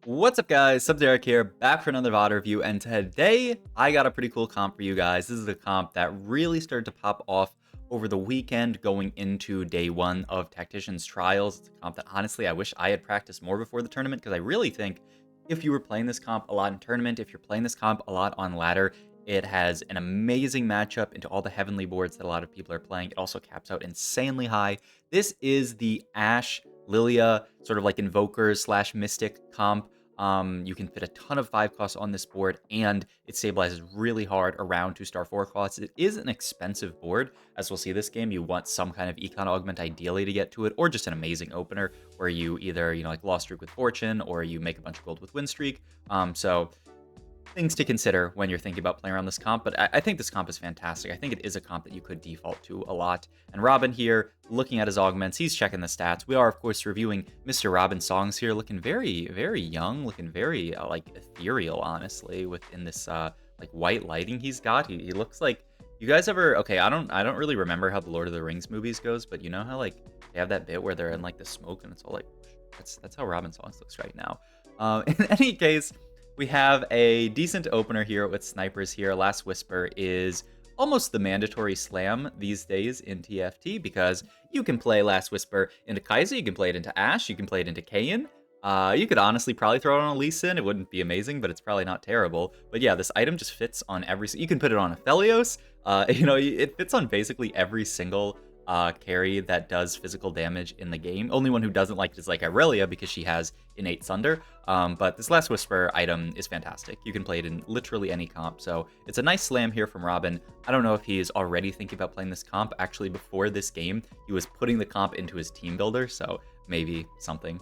What's up, guys? Subderek here, back for another VOD review, and today I got a pretty cool comp for you guys. This is a comp that really started to pop off over the weekend going into day one of Tactician's Trials. It's a comp that honestly I wish I had practiced more before the tournament, because I really think if you were playing this comp a lot in tournament, if you're playing this comp a lot on ladder, it has an amazing matchup into all the heavenly boards that a lot of people are playing. It also caps out insanely high. This is the Ashe Lilia, sort of like Invoker slash Mystic comp. You can fit a ton of 5 costs on this board, and it stabilizes really hard around 2-star 4 costs. It is an expensive board. As we'll see this game, you want some kind of econ augment ideally to get to it, or just an amazing opener where you either, like Lost Streak with Fortune, or you make a bunch of gold with Win Streak. So things to consider when you're thinking about playing around this comp, but I think this comp is fantastic. I think it is a comp that you could default to a lot. And Robin here, looking at his augments, he's checking the stats. We are, of course, reviewing Mr. Robin songs here, looking very, very young, looking very, like, ethereal, honestly, within this, like, white lighting he's got. He looks like... You guys ever... Okay, I don't really remember how the Lord of the Rings movies goes, but you know how, like, they have that bit where they're in, like, the smoke and it's all, like... That's how Robin songs looks right now. In any case... We have a decent opener here with snipers here. Last Whisper is almost the mandatory slam these days in TFT because you can play Last Whisper into Kai'Sa, you can play it into Ashe, you can play it into Kayn. You could honestly probably throw it on a Lee Sin. It wouldn't be amazing, but it's probably not terrible. But yeah, this item just fits on every... You can put it on a Aphelios. It fits on basically every single carry that does physical damage in the game. Only one who doesn't like it is like Irelia because she has innate Sunder. But this Last Whisper item is fantastic. You can play it in literally any comp. So it's a nice slam here from Robin. I don't know if he is already thinking about playing this comp. Actually, before this game, he was putting the comp into his team builder. So maybe something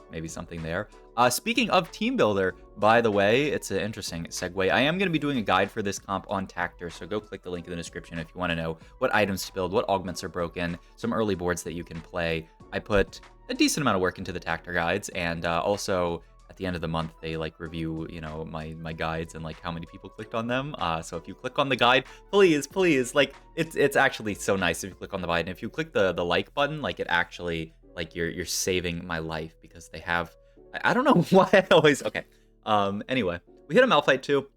there. Speaking of team builder, by the way, it's an interesting segue. I am going to be doing a guide for this comp on Tactor, so go click the link in the description if you want to know what items to build, what augments are broken, some early boards that you can play. I put a decent amount of work into the Tactor guides, and also at the end of the month, they like review, my guides and like how many people clicked on them. So if you click on the guide, please, like it's actually so nice if you click on the guide, and if you click the like button, like it actually, like you're saving my life because they have... I don't know why I always... Okay. Anyway, we hit a Malphite too.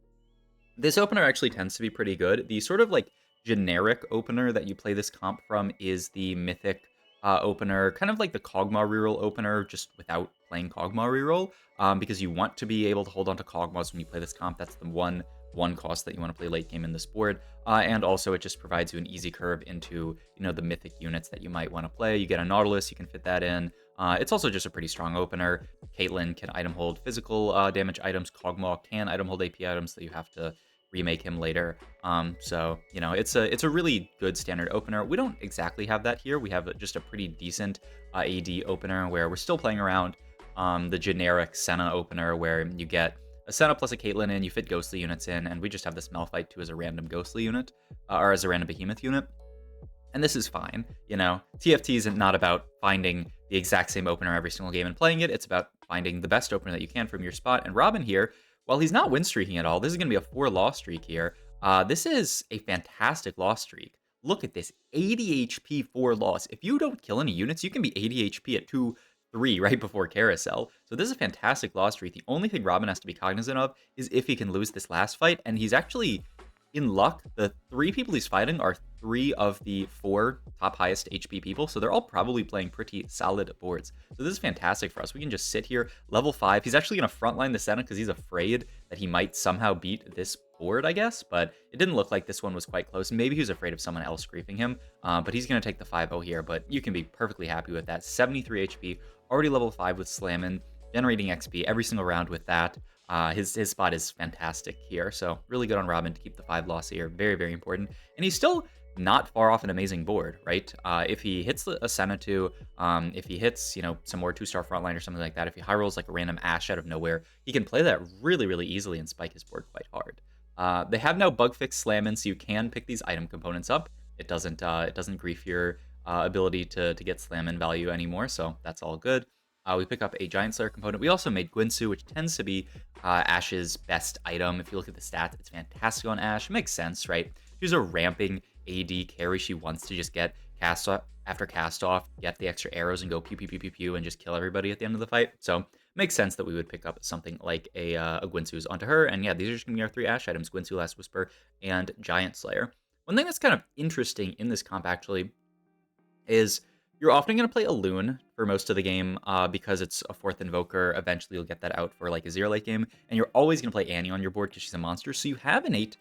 This opener actually tends to be pretty good. The sort of like generic opener that you play this comp from is the Mythic opener, kind of like the Kog'Maw reroll opener, just without playing Kog'Maw reroll, because you want to be able to hold on to Kog'Maws when you play this comp. That's the one cost that you want to play late game in this board, and also it just provides you an easy curve into the mythic units that you might want to play. You get a Nautilus, you can fit that in. It's also just a pretty strong opener. Caitlyn can item hold physical damage items. Kog'Maw can item hold AP items, so you have to remake him later. So it's a really good standard opener. We don't exactly have that here. We have just a pretty decent AD opener where we're still playing around the generic Senna opener where you get a Senna plus a Caitlyn in, you fit ghostly units in, and we just have this Malphite too as a random ghostly unit, or as a random behemoth unit. And this is fine, TFT isn't not about finding the exact same opener every single game and playing it. It's about finding the best opener that you can from your spot. And Robin here, while he's not win streaking at all, this is going to be a 4 loss streak here. This is a fantastic loss streak. Look at this, 80 HP 4 loss. If you don't kill any units, you can be 80 HP at 2-3 right before Carousel. So this is a fantastic loss streak. The only thing Robin has to be cognizant of is if he can lose this last fight, and he's actually in luck. The 3 people he's fighting are 3 of the 4 top highest HP people, so they're all probably playing pretty solid boards. So this is fantastic for us. We can just sit here, level 5. He's actually going to frontline the Senna because he's afraid that he might somehow beat this board, I guess, but it didn't look like this one was quite close. Maybe he was afraid of someone else griefing him, but he's going to take the 5-0 here, but you can be perfectly happy with that. 73 HP, already level 5 with Slammin', generating XP every single round with that. His spot is fantastic here, so really good on Robin to keep the 5 loss here. Very, very important. And he's still not far off an amazing board, right? If he hits a Senna 2, if he hits, some more 2-star frontline or something like that, if he high rolls like a random Ashe out of nowhere, he can play that really, really easily and spike his board quite hard. They have now bug fix Slammin', so you can pick these item components up. It doesn't grief your ability to get Slammin' value anymore, so that's all good. We pick up a Giant Slayer component. We also made Gwynsu, which tends to be Ashe's best item. If you look at the stats, it's fantastic on Ashe. It makes sense, right? She's a ramping AD carry. She wants to just get cast off, after cast off, get the extra arrows and go pew, pew, pew, pew, pew, and just kill everybody at the end of the fight. So makes sense that we would pick up something like a Gwinsu's onto her. And yeah, these are just going to be our 3 Ash items: Gwinsu, Last Whisper, and Giant Slayer. One thing that's kind of interesting in this comp, actually, is you're often going to play a Loon for most of the game because it's a 4th Invoker. Eventually, you'll get that out for like a 0 late game. And you're always going to play Annie on your board because she's a monster. So you have an 8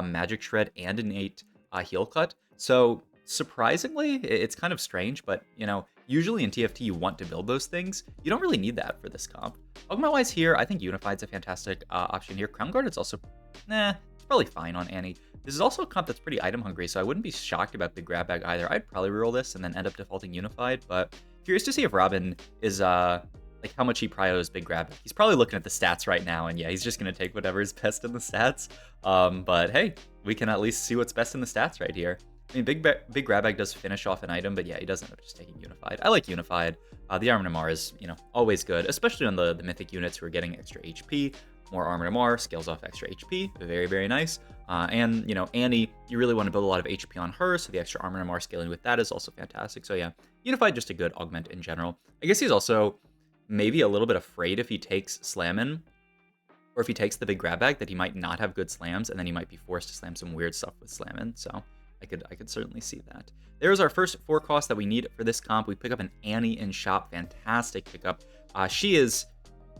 Magic Shred and an 8 Heal Cut. So surprisingly, it's kind of strange, but usually in TFT you want to build those things. You don't really need that for this comp. Augment-wise here, I think Unified's a fantastic option here. Crown Guard is also, it's probably fine on Annie. This is also a comp that's pretty item hungry, so I wouldn't be shocked about Big Grab Bag either. I'd probably reroll this and then end up defaulting Unified, but curious to see if Robin is, like how much he prios Big Grab Bag. He's probably looking at the stats right now, and yeah, he's just going to take whatever is best in the stats. But hey, we can at least see what's best in the stats right here. I mean, Big Grab Bag does finish off an item, but yeah, he does end up just taking Unified. I like Unified. The Armor Namar is, always good, especially on the Mythic units who are getting extra HP. More Armor Namar scales off extra HP. Very, very nice. And, Annie, you really want to build a lot of HP on her, so the extra Armor Namar scaling with that is also fantastic. So yeah, Unified, just a good augment in general. I guess he's also maybe a little bit afraid if he takes Slammin', or if he takes the Big Grab Bag, that he might not have good slams, and then he might be forced to slam some weird stuff with Slammin'. So I could certainly see that. There's our first 4 costs that we need for this comp. We pick up an Annie in shop. Fantastic pickup.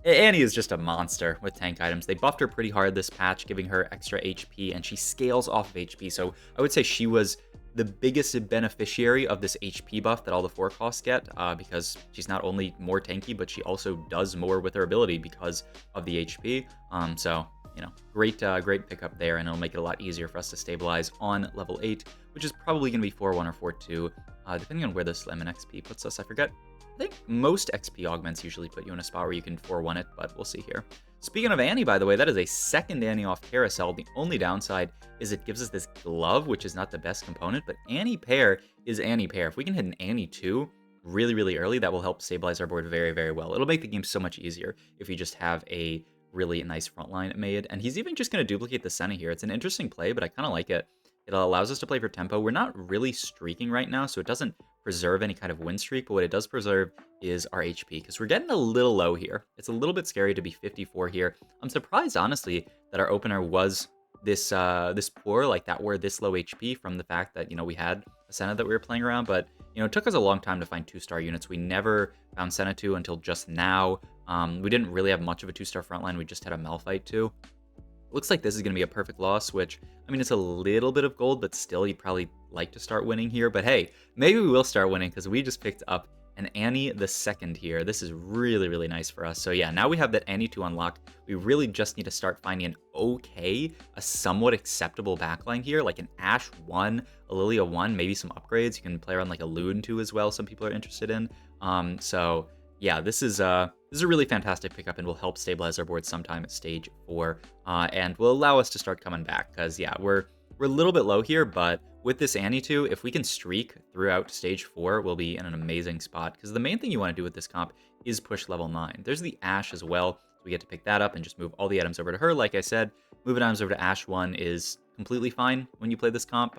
Annie is just a monster with tank items. They buffed her pretty hard this patch, giving her extra HP, and she scales off of HP. So I would say she was the biggest beneficiary of this HP buff that all the 4 costs get, because she's not only more tanky, but she also does more with her ability because of the HP. So great pickup there, and it'll make it a lot easier for us to stabilize on level 8, which is probably going to be 4-1 or 4-2, depending on where this Lemon XP puts us. I forget. I think most XP augments usually put you in a spot where you can 4-1 it, but we'll see here. Speaking of Annie, by the way, that is a second Annie off Carousel. The only downside is it gives us this glove, which is not the best component, but Annie pair is Annie pair. If we can hit an Annie 2 really, really early, that will help stabilize our board very, very well. It'll make the game so much easier if you just have a really nice front line made. And he's even just going to duplicate the Senna here. It's an interesting play, but I kind of like it. It allows us to play for tempo. We're not really streaking right now, so it doesn't preserve any kind of win streak, but what it does preserve is our HP, because we're getting a little low here. It's a little bit scary to be 54 here. I'm surprised, honestly, that our opener was this poor, like that we're this low HP, from the fact that, we had a Senna that we were playing around, but, it took us a long time to find 2-star units. We never found Senna 2 until just now. We didn't really have much of a 2-star frontline. We just had a Malphite 2. Looks like this is going to be a perfect loss, which, I mean, it's a little bit of gold, but still, you'd probably like to start winning here. But hey, maybe we will start winning, because we just picked up an Annie the second here. This is really, really nice for us. So yeah, now we have that Annie to unlock. We really just need to start finding a somewhat acceptable backline here, like an Ashe 1, a Lilia 1, maybe some upgrades. You can play around like a Loon 2 as well, some people are interested in. So yeah, this is a really fantastic pickup, and will help stabilize our board sometime at stage 4, and will allow us to start coming back, because yeah, we're a little bit low here, but with this Annie 2, if we can streak throughout stage 4, we'll be in an amazing spot, because the main thing you want to do with this comp is push level 9. There's the Ashe as well, so we get to pick that up and just move all the items over to her. Like I said, moving items over to Ashe 1 is completely fine when you play this comp.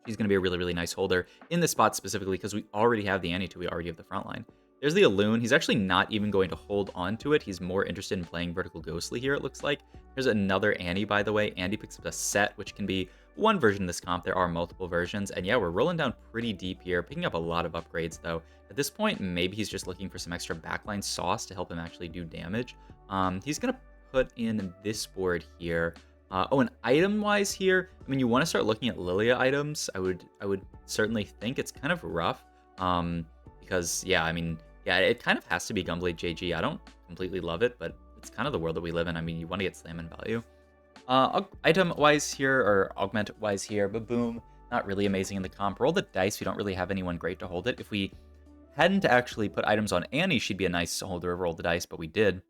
She's going to be a really, really nice holder in this spot specifically, because we already have the Annie 2, we already have the front line. There's the Alloon. He's actually not even going to hold on to it. He's more interested in playing Vertical Ghostly here, it looks like. There's another Annie, by the way. Annie picks up a set, which can be one version of this comp. There are multiple versions. And yeah, we're rolling down pretty deep here, picking up a lot of upgrades, though. At this point, maybe he's just looking for some extra backline sauce to help him actually do damage. He's going to put in this board here. And item-wise here, I mean, you want to start looking at Lilia items. I would certainly think it's kind of rough. Because, yeah, I mean, yeah, it kind of has to be Gunblade JG. I don't completely love it, but it's kind of the world that we live in. I mean, you want to get slam in value. Item-wise here, or augment-wise here, but boom, not really amazing in the comp. Roll the dice. We don't really have anyone great to hold it. If we hadn't actually put items on Annie, she'd be a nice holder of Roll the Dice, but we did.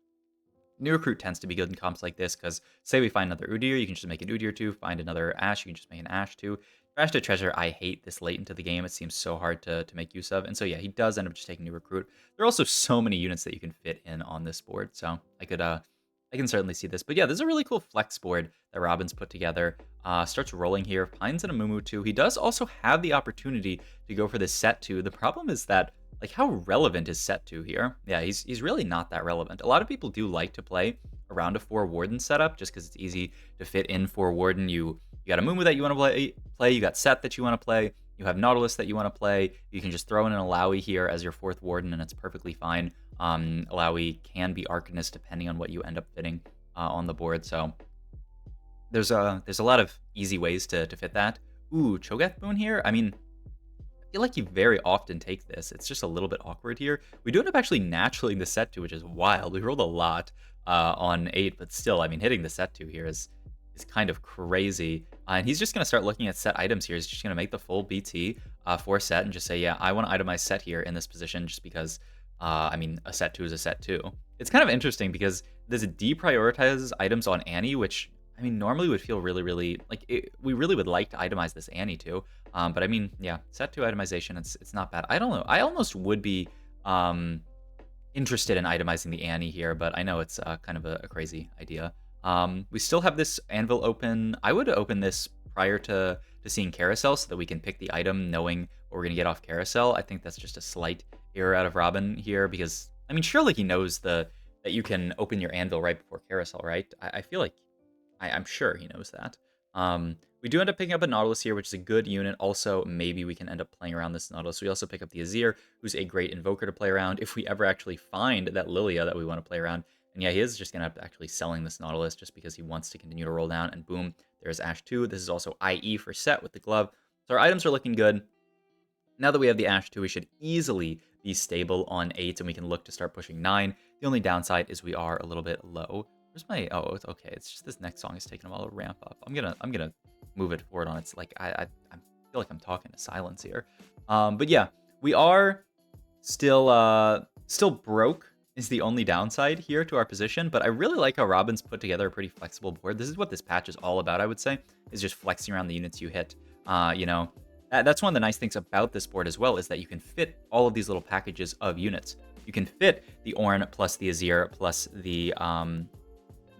New Recruit tends to be good in comps like this, because say we find another Udyr, you can just make an Udyr 2. Find another Ashe, you can just make an Ashe 2. Trash to Treasure, I hate this late into the game. It seems so hard to make use of. And so yeah, he does end up just taking New Recruit. There are also so many units that you can fit in on this board, so I can certainly see this. But yeah, this is a really cool flex board that Robin's put together. Starts rolling here. Pines and a Mumu 2. He does also have the opportunity to go for this set 2. The problem is that like, how relevant is set 2 here? Yeah, he's really not that relevant. A lot of people do like to play around a 4 Warden setup just because it's easy to fit in 4 Warden. You got a Mumu that you want to play, you got Set that you want to play, you have Nautilus that you want to play. You can just throw in an Alawi here as your 4th Warden, and it's perfectly fine. Alawi can be Arcanist depending on what you end up fitting on the board, so there's a lot of easy ways to fit that. Ooh, Cho'Gath Boon here? I mean, I feel like you very often take this. It's just a little bit awkward here. We do end up actually naturally the set 2, which is wild. We rolled a lot on 8, but still, I mean, hitting the set 2 here is kind of crazy. And he's just going to start looking at set items here. He's just going to make the full BT for set and just say, yeah, I want to itemize set here in this position just because, I mean, a set 2 is a set 2. It's kind of interesting because this deprioritizes items on Annie, which, I mean, normally would feel really, really, like, we really would like to itemize this Annie too. But I mean, yeah, set 2 itemization, it's not bad. I don't know. I almost would be interested in itemizing the Annie here, but I know it's kind of a crazy idea. We still have this anvil open. I would open this prior to seeing carousel so that we can pick the item knowing what we're going to get off carousel. I think that's just a slight error out of Robin here because, I mean, surely he knows that you can open your anvil right before carousel, right? I feel like I'm sure he knows that. We do end up picking up a Nautilus here, which is a good unit. Also, maybe we can end up playing around this Nautilus. We also pick up the Azir, who's a great invoker to play around if we ever actually find that Lilia that we want to play around. And yeah, he is just going to end up actually selling this Nautilus just because he wants to continue to roll down. And boom, there's Ashe 2. This is also IE for set with the glove. So our items are looking good. Now that we have the Ashe 2, we should easily be stable on 8, and we can look to start pushing 9. The only downside is we are a little bit low. Where's my... Oh, it's okay. It's just this next song is taking a while to ramp up. I'm gonna move it forward on its... Like, I feel like I'm talking to silence here. But yeah, we are still broke is the only downside here to our position, but I really like how Robin's put together a pretty flexible board. This is what this patch is all about, I would say, is just flexing around the units you hit. You know, that's one of the nice things about this board as well, is that you can fit all of these little packages of units. You can fit the Ornn plus the Azir plus the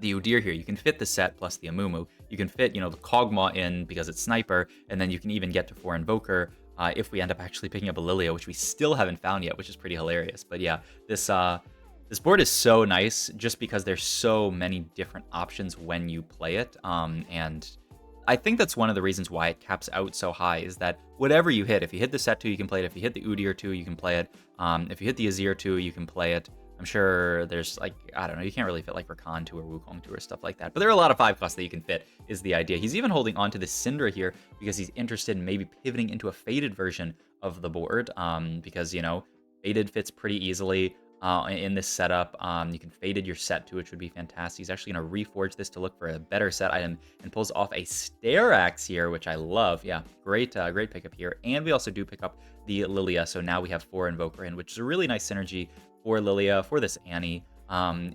Udyr here. You can fit the Set plus the Amumu. You can fit, you know, the Kog'Maw in because it's Sniper, and then you can even get to 4 Invoker if we end up actually picking up a Lilia, which we still haven't found yet, which is pretty hilarious. But yeah, this board is so nice just because there's so many different options when you play it. And I think that's one of the reasons why it caps out so high, is that whatever you hit, if you hit the Set 2, you can play it. If you hit the Udyr 2, you can play it. If you hit the Azir 2, you can play it. I'm sure there's, like, I don't know, you can't really fit like Rakan 2 or Wukong 2 or stuff like that. But there are a lot of 5 costs that you can fit, is the idea. He's even holding on to this Syndra here because he's interested in maybe pivoting into a Faded version of the board. Because, you know, Faded fits pretty easily in this setup. You can Faded your Set 2, which would be fantastic. He's actually going to reforge this to look for a better set item and pulls off a Stair Axe here, which I love. Yeah, great pickup here. And we also do pick up the Lilia, so now we have 4 Invoker in, which is a really nice synergy for Lilia, for this Annie.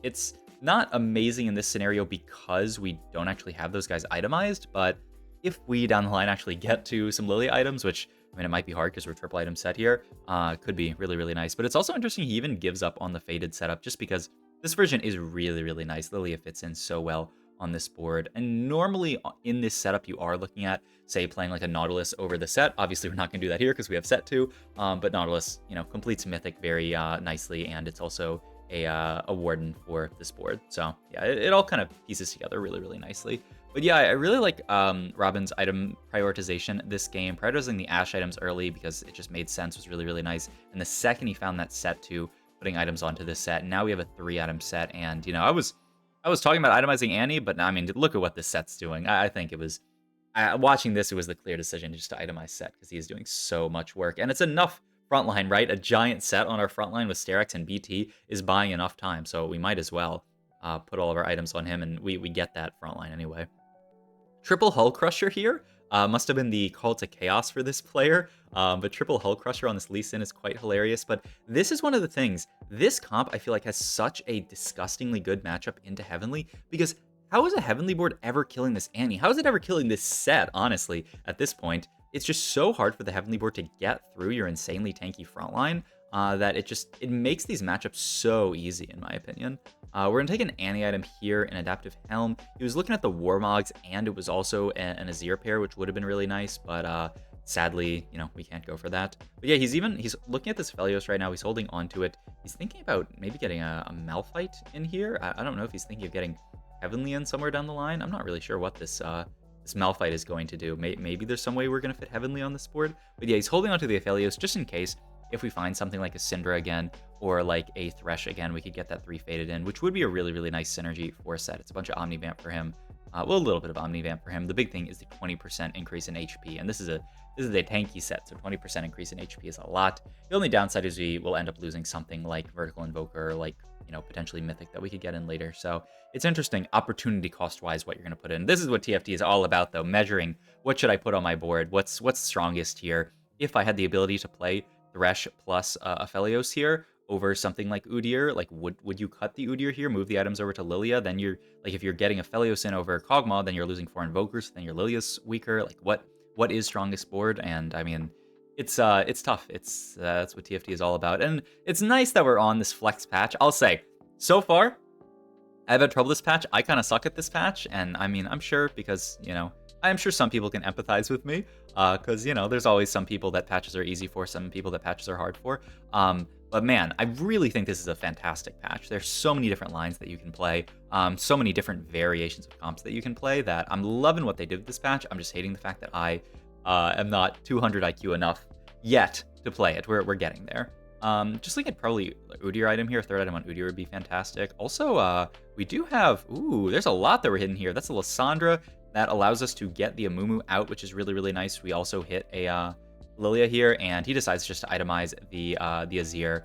It's not amazing in this scenario because we don't actually have those guys itemized, but if we down the line actually get to some Lilia items, which, I mean, it might be hard because we're triple item set here, could be really, really nice. But it's also interesting he even gives up on the Faded setup just because this version is really, really nice. Lilia fits in so well on this board. And normally in this setup, you are looking at, say, playing like a Nautilus over the Set. Obviously, we're not going to do that here because we have Set 2, but Nautilus, you know, completes Mythic very nicely, and it's also a Warden for this board. So yeah, it all kind of pieces together really, really nicely. But yeah, I really like Robin's item prioritization this game. Prioritizing the Ashe items early because it just made sense, was really, really nice. And the second he found that Set 2, putting items onto this set, now we have a 3-item set. And, you know, I was talking about itemizing Annie, but I mean, look at what this set's doing. I think it was, watching this, it was the clear decision just to itemize Set because he is doing so much work. And it's enough frontline, right? A giant set on our frontline with Stair Axe and BT is buying enough time, so we might as well put all of our items on him, and we get that frontline anyway. Triple Hull Crusher here must have been the call to chaos for this player, but Triple Hull Crusher on this Lee Sin is quite hilarious. But this is one of the things, this comp I feel like has such a disgustingly good matchup into Heavenly, because how is a Heavenly board ever killing this Annie? How is it ever killing this set, honestly, at this point? It's just so hard for the Heavenly board to get through your insanely tanky frontline that it makes these matchups so easy, in my opinion. We're going to take an Annie item here, an Adaptive Helm. He was looking at the Warmogs, and it was also an Azir pair, which would have been really nice, but Sadly, we can't go for that. But yeah, he's looking at this Felios right now. He's holding on to it. He's thinking about maybe getting a Malphite in here. I don't know if he's thinking of getting Heavenly in somewhere down the line. I'm not really sure what this Malphite is going to do. Maybe there's some way we're going to fit Heavenly on this board. But yeah, he's holding onto the Aphelios just in case if we find something like a Syndra again or like a Thresh again, we could get that 3 faded in, which would be a really, really nice synergy for a set. It's a bunch of Omnivamp for him. Well, a little bit of Omnivamp for him. The big thing is the 20% increase in HP, and this is a tanky set, so 20% increase in HP is a lot. The only downside is we will end up losing something like Vertical Invoker, or like, potentially Mythic that we could get in later. So it's interesting, opportunity cost-wise, what you're going to put in. This is what TFT is all about, though, measuring what should I put on my board, what's strongest here. If I had the ability to play Thresh plus Aphelios here over something like Udyr, like would you cut the Udyr here, move the items over to Lilia? Then you're like, if you're getting Aphelios in over Kog'Maw, then you're losing 4 Invokers, then your Lilia's weaker. Like what is strongest board? And I mean, it's tough. That's what TFT is all about. And it's nice that we're on this flex patch. I'll say, so far, I've had trouble this patch. I kind of suck at this patch, and I mean, I'm sure because, I'm sure some people can empathize with me, because, there's always some people that patches are easy for, some people that patches are hard for. But man, I really think this is a fantastic patch. There's so many different lines that you can play, so many different variations of comps that you can play that I'm loving what they did with this patch. I'm just hating the fact that I am not 200 IQ enough yet to play it. We're getting there. Just like probably Udyr item here. Third item on Udyr would be fantastic. Also, we do have, there's a lot that we're hitting here. That's a Lysandra. That allows us to get the Amumu out, which is really, really nice. We also hit a Lilia here, and he decides just to itemize the Azir.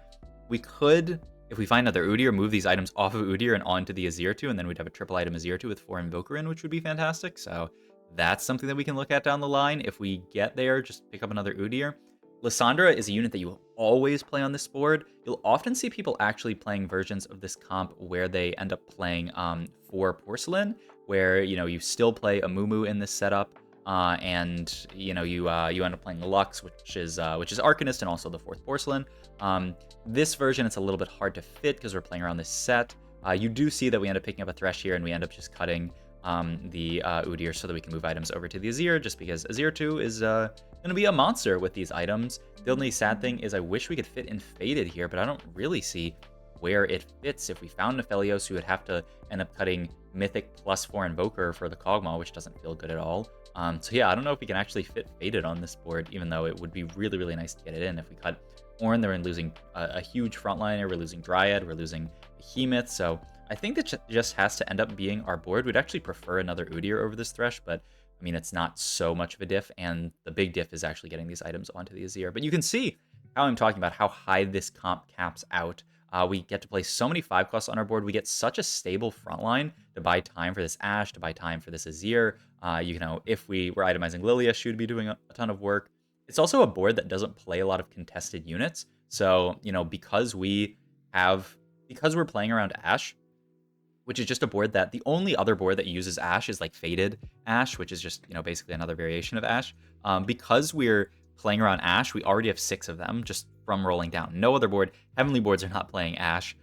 We could, if we find another Udyr, move these items off of Udyr and onto the Azir 2, and then we'd have a triple item Azir 2 with 4 Invoker in, which would be fantastic. So that's something that we can look at down the line. If we get there, just pick up another Udyr. Lysandra is a unit that you will always play on this board. You'll often see people actually playing versions of this comp where they end up playing for Porcelain, where you still play a Mumu in this setup, and you end up playing Lux, which is Arcanist and also the 4th Porcelain. This version, it's a little bit hard to fit because we're playing around this set. You do see that we end up picking up a Thresh here, and we end up just cutting the Udyr so that we can move items over to the Azir, just because Azir 2 is going to be a monster with these items. The only sad thing is I wish we could fit in Faded here, but I don't really see where it fits. If we found Aphelios, we would have to end up cutting Mythic plus 4 Invoker for the Kog'Maw, which doesn't feel good at all. So yeah, I don't know if we can actually fit Faded on this board, even though it would be really, really nice to get it in. If we cut Ornn, then we're losing a huge frontliner, we're losing Dryad, we're losing Behemoth, so I think that just has to end up being our board. We'd actually prefer another Udyr over this Thresh, but I mean, it's not so much of a diff, and the big diff is actually getting these items onto the Azir. But you can see how I'm talking about how high this comp caps out. We get to play so many 5 costs on our board. We get such a stable frontline to buy time for this Ashe, to buy time for this Azir. If we were itemizing Lilia, she would be doing a ton of work. It's also a board that doesn't play a lot of contested units. So, because we're playing around Ashe, which is just a board that the only other board that uses Ashe is like Faded Ashe, which is just, basically another variation of Ashe. Because we're playing around Ashe, we already have 6 of them just from rolling down. No other board, Heavenly boards are not playing Ashe.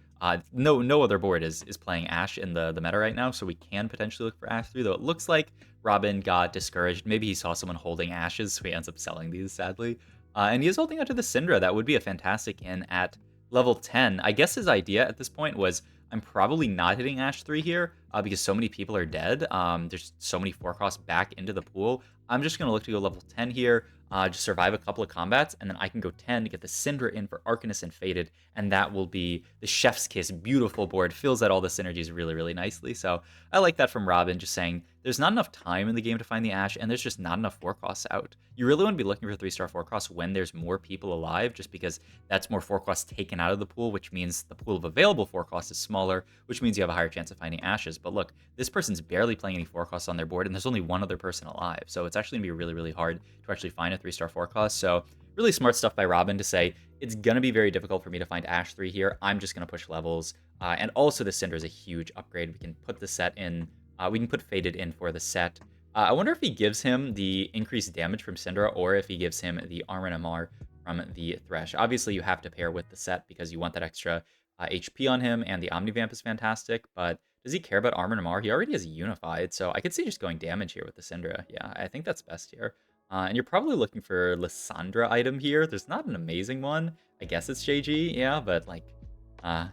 No other board is playing Ashe in the meta right now, so we can potentially look for Ashe 3, though it looks like Robin got discouraged. Maybe he saw someone holding Ashes, so he ends up selling these, sadly. And he is holding out to the Syndra. That would be a fantastic in at level 10. I guess his idea at this point was, I'm probably not hitting Ashe 3 here because so many people are dead. There's so many 4 costs back into the pool. I'm just going to look to go level 10 here, just survive a couple of combats, and then I can go 10 to get the Syndra in for Arcanist and Faded, and that will be the chef's kiss. Beautiful board. Fills out all the synergies really, really nicely. So I like that from Robin, just saying there's not enough time in the game to find the Ashe, and there's just not enough 4 costs out. You really want to be looking for 3-star 4 costs when there's more people alive, just because that's more 4 costs taken out of the pool, which means the pool of available 4 costs is smaller, which means you have a higher chance of finding Ashes. But look, this person's barely playing any 4 costs on their board, and there's only one other person alive. So it's actually going to be really, really hard to actually find a 3-star 4 cost. So really smart stuff by Robin to say, it's going to be very difficult for me to find Ashe 3 here. I'm just going to push levels. And also the Syndra is a huge upgrade. We can put the set in. We can put Faded in for the set. I wonder if he gives him the increased damage from Syndra or if he gives him the Armor and MR from the Thresh. Obviously, you have to pair with the set because you want that extra HP on him, and the Omnivamp is fantastic, but does he care about Armor and MR? He already has Unified, so I could see just going damage here with the Syndra. Yeah, I think that's best here. And you're probably looking for Lissandra item here. There's not an amazing one. I guess it's JG, yeah, but like,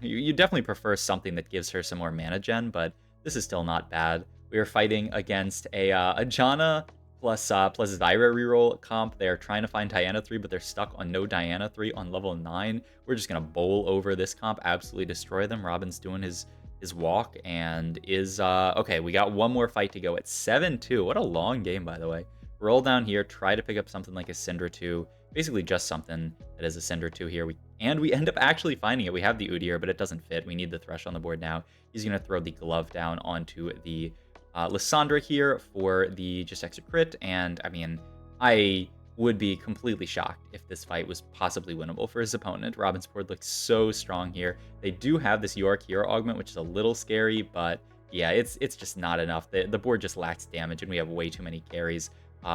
you definitely prefer something that gives her some more mana gen, but this is still not bad. We are fighting against a Janna plus Zyra reroll comp. They're trying to find Diana 3, but they're stuck on no Diana 3 on level 9. We're just going to bowl over this comp, absolutely destroy them. Robin's doing his walk and is, okay, we got one more fight to go at 7-2. What a long game, by the way. Roll down here, try to pick up something like a Cinder 2, basically just something that is a Cinder 2 here. We end up actually finding it. We have the Udyr, but it doesn't fit. We need the Thresh on the board now. He's going to throw the glove down onto the Lissandra here for the just extra crit, and I mean, I would be completely shocked if this fight was possibly winnable for his opponent. Robin's board looks so strong here. They do have this York hero augment, which is a little scary, but yeah, it's just not enough. The board just lacks damage, and we have way too many carries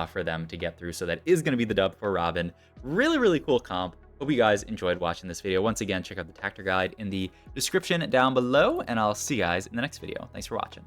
for them to get through, so that is going to be the dub for Robin. Really, really cool comp. Hope you guys enjoyed watching this video. Once again, check out the Tactor Guide in the description down below, and I'll see you guys in the next video. Thanks for watching.